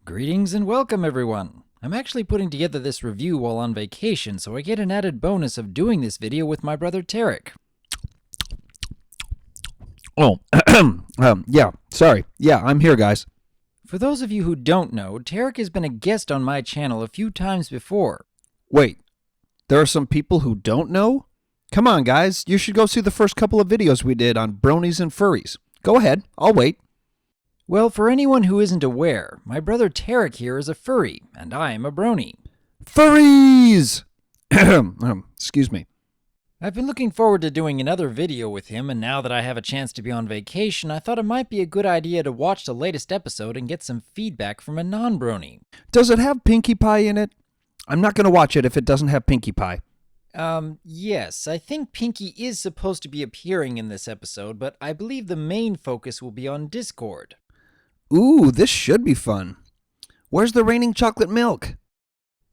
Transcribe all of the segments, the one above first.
Greetings and welcome, everyone. I'm actually putting together this review while on vacation, so I get an added bonus of doing this video with my brother Teric. Oh, yeah, sorry. Yeah, I'm here, guys. For those of you who don't know, Teric has been a guest on my channel a few times before. Wait, there are some people who don't know? Come on, guys, you should go see the first couple of videos we did on bronies and furries. Go ahead, I'll wait. Well, for anyone who isn't aware, my brother Teric here is a furry, and I am a brony. Furries! Excuse me. I've been looking forward to doing another video with him, and now that I have a chance to be on vacation, I thought it might be a good idea to watch the latest episode and get some feedback from a non-brony. Does it have Pinkie Pie in it? I'm not going to watch it if it doesn't have Pinkie Pie. Yes, I think Pinkie is supposed to be appearing in this episode, but I believe the main focus will be on Discord. Ooh, this should be fun. Where's the raining chocolate milk?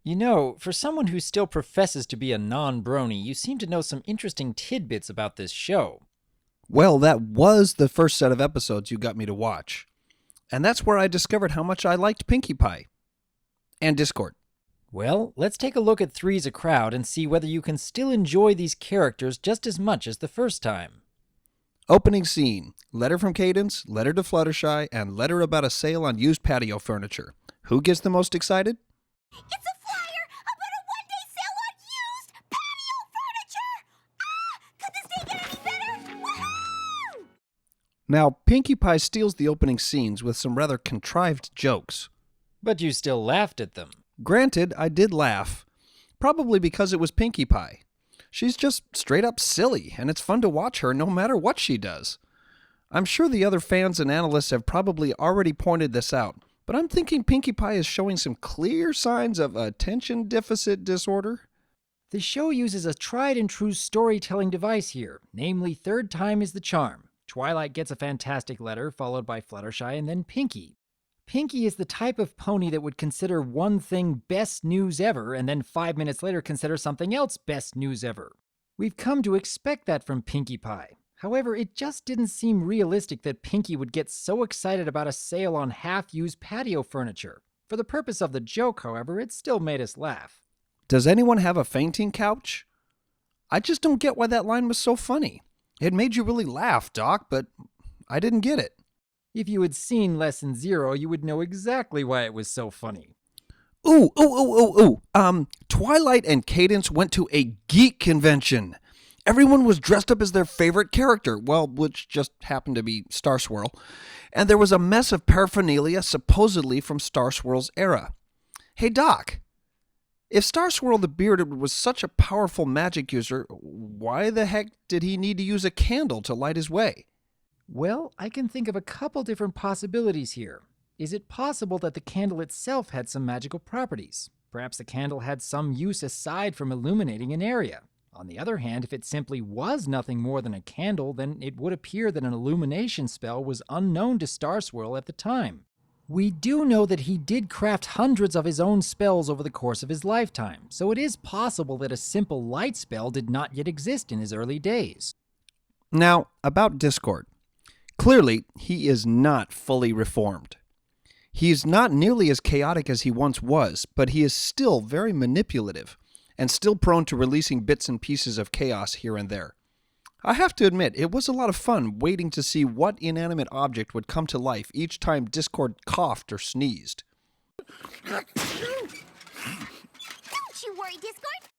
You know, for someone who still professes to be a non-brony, you seem to know some interesting tidbits about this show. Well, that was the first set of episodes you got me to watch. And that's where I discovered how much I liked Pinkie Pie. And Discord. Well, let's take a look at Three's a Crowd and see whether you can still enjoy these characters just as much as the first time. Opening scene. Letter from Cadence, letter to Fluttershy, and letter about a sale on used patio furniture. Who gets the most excited? It's a flyer about a one-day sale on used patio furniture! Ah! Could this day get any better? Woohoo! Now, Pinkie Pie steals the opening scenes with some rather contrived jokes. But you still laughed at them. Granted, I did laugh. Probably because it was Pinkie Pie. She's just straight up silly, and it's fun to watch her no matter what she does. I'm sure the other fans and analysts have probably already pointed this out, but I'm thinking Pinkie Pie is showing some clear signs of attention deficit disorder. The show uses a tried and true storytelling device here, namely third time is the charm. Twilight gets a fantastic letter, followed by Fluttershy, and then Pinkie. Pinkie is the type of pony that would consider one thing best news ever, and then 5 minutes later consider something else best news ever. We've come to expect that from Pinkie Pie. However, it just didn't seem realistic that Pinkie would get so excited about a sale on half-used patio furniture. For the purpose of the joke, however, it still made us laugh. Does anyone have a fainting couch? I just don't get why that line was so funny. It made you really laugh, Doc, but I didn't get it. If you had seen Lesson 0, you would know exactly why it was so funny. Twilight and Cadence went to a geek convention. Everyone was dressed up as their favorite character, well, which just happened to be Star Swirl, and there was a mess of paraphernalia supposedly from Star Swirl's era. Hey, Doc, if Star Swirl the Bearded was such a powerful magic user, why the heck did he need to use a candle to light his way? Well, I can think of a couple different possibilities here. Is it possible that the candle itself had some magical properties? Perhaps the candle had some use aside from illuminating an area. On the other hand, if it simply was nothing more than a candle, then it would appear that an illumination spell was unknown to Star Swirl at the time. We do know that he did craft hundreds of his own spells over the course of his lifetime, so it is possible that a simple light spell did not yet exist in his early days. Now, about Discord. Clearly, he is not fully reformed. He is not nearly as chaotic as he once was, but he is still very manipulative, and still prone to releasing bits and pieces of chaos here and there. I have to admit, it was a lot of fun waiting to see what inanimate object would come to life each time Discord coughed or sneezed. Don't you worry, Discord.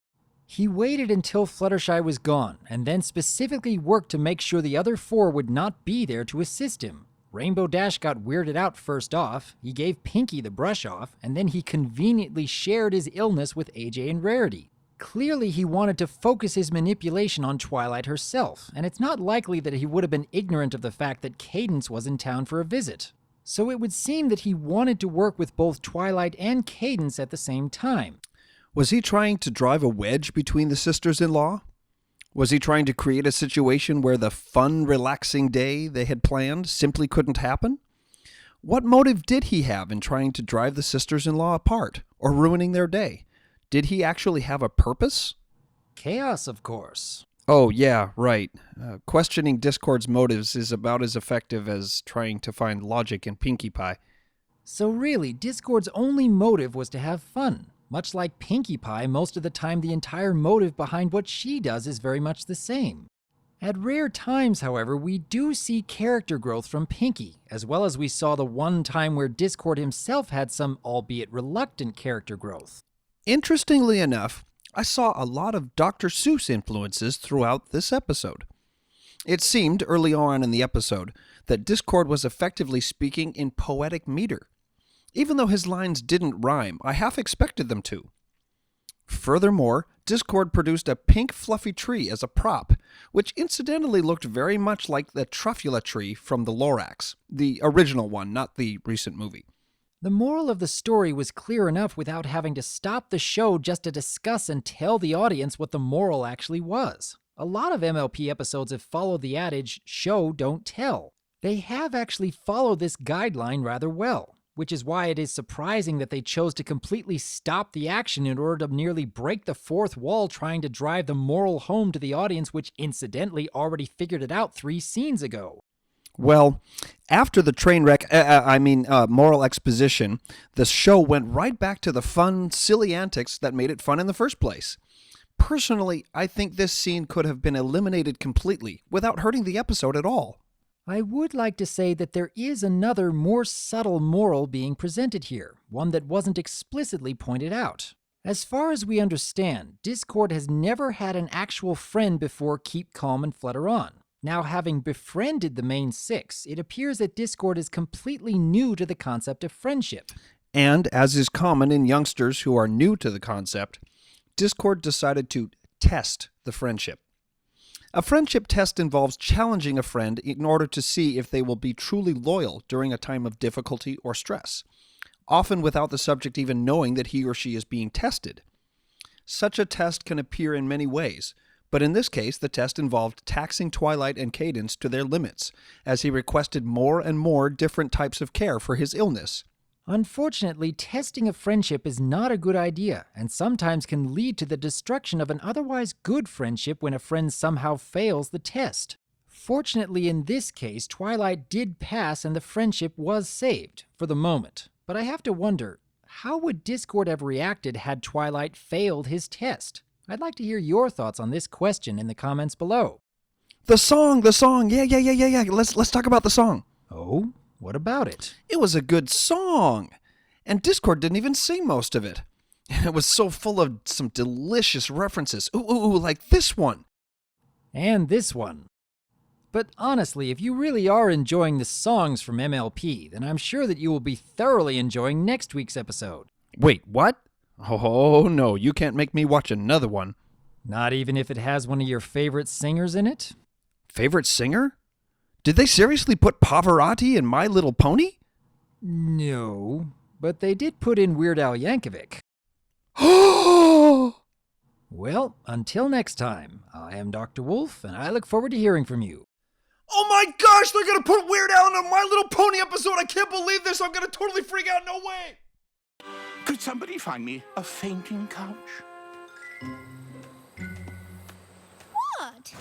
He waited until Fluttershy was gone, and then specifically worked to make sure the other four would not be there to assist him. Rainbow Dash got weirded out first off, he gave Pinkie the brush off, and then he conveniently shared his illness with AJ and Rarity. Clearly he wanted to focus his manipulation on Twilight herself, and it's not likely that he would have been ignorant of the fact that Cadence was in town for a visit. So it would seem that he wanted to work with both Twilight and Cadence at the same time. Was he trying to drive a wedge between the sisters-in-law? Was he trying to create a situation where the fun, relaxing day they had planned simply couldn't happen? What motive did he have in trying to drive the sisters-in-law apart, or ruining their day? Did he actually have a purpose? Chaos, of course. Oh, yeah, right. Questioning Discord's motives is about as effective as trying to find logic in Pinkie Pie. So really, Discord's only motive was to have fun. Much like Pinkie Pie, most of the time the entire motive behind what she does is very much the same. At rare times, however, we do see character growth from Pinkie, as well as we saw the one time where Discord himself had some, albeit reluctant, character growth. Interestingly enough, I saw a lot of Dr. Seuss influences throughout this episode. It seemed early on in the episode that Discord was effectively speaking in poetic meter. Even though his lines didn't rhyme, I half expected them to. Furthermore, Discord produced a pink fluffy tree as a prop, which incidentally looked very much like the Truffula tree from the Lorax, the original one, not the recent movie. The moral of the story was clear enough without having to stop the show just to discuss and tell the audience what the moral actually was. A lot of MLP episodes have followed the adage, show, don't tell. They have actually followed this guideline rather well, which is why it is surprising that they chose to completely stop the action in order to nearly break the fourth wall trying to drive the moral home to the audience, which incidentally already figured it out 3 scenes ago. Well, after the train wreck, moral exposition, the show went right back to the fun, silly antics that made it fun in the first place. Personally, I think this scene could have been eliminated completely without hurting the episode at all. I would like to say that there is another, more subtle moral being presented here, one that wasn't explicitly pointed out. As far as we understand, Discord has never had an actual friend before Keep Calm and Flutter On. Now, having befriended the main 6, it appears that Discord is completely new to the concept of friendship. And, as is common in youngsters who are new to the concept, Discord decided to test the friendship. A friendship test involves challenging a friend in order to see if they will be truly loyal during a time of difficulty or stress, often without the subject even knowing that he or she is being tested. Such a test can appear in many ways, but in this case, the test involved taxing Twilight and Cadence to their limits, as he requested more and more different types of care for his illness. Unfortunately, testing a friendship is not a good idea, and sometimes can lead to the destruction of an otherwise good friendship when a friend somehow fails the test. Fortunately, in this case, Twilight did pass and the friendship was saved, for the moment. But I have to wonder, how would Discord have reacted had Twilight failed his test? I'd like to hear your thoughts on this question in the comments below. The song! Yeah. Let's talk about the song. Oh? What about it? It was a good song, and Discord didn't even sing most of it. And it was so full of some delicious references. Ooh, like this one. And this one. But honestly, if you really are enjoying the songs from MLP, then I'm sure that you will be thoroughly enjoying next week's episode. Wait, what? Oh no, you can't make me watch another one. Not even if it has one of your favorite singers in it? Favorite singer? Did they seriously put Pavarotti in My Little Pony? No, but they did put in Weird Al Yankovic. Oh! Well, until next time, I am Dr. Wolf, and I look forward to hearing from you. Oh my gosh, they're gonna put Weird Al in a My Little Pony episode! I can't believe this! I'm gonna totally freak out, no way! Could somebody find me a fainting couch? What?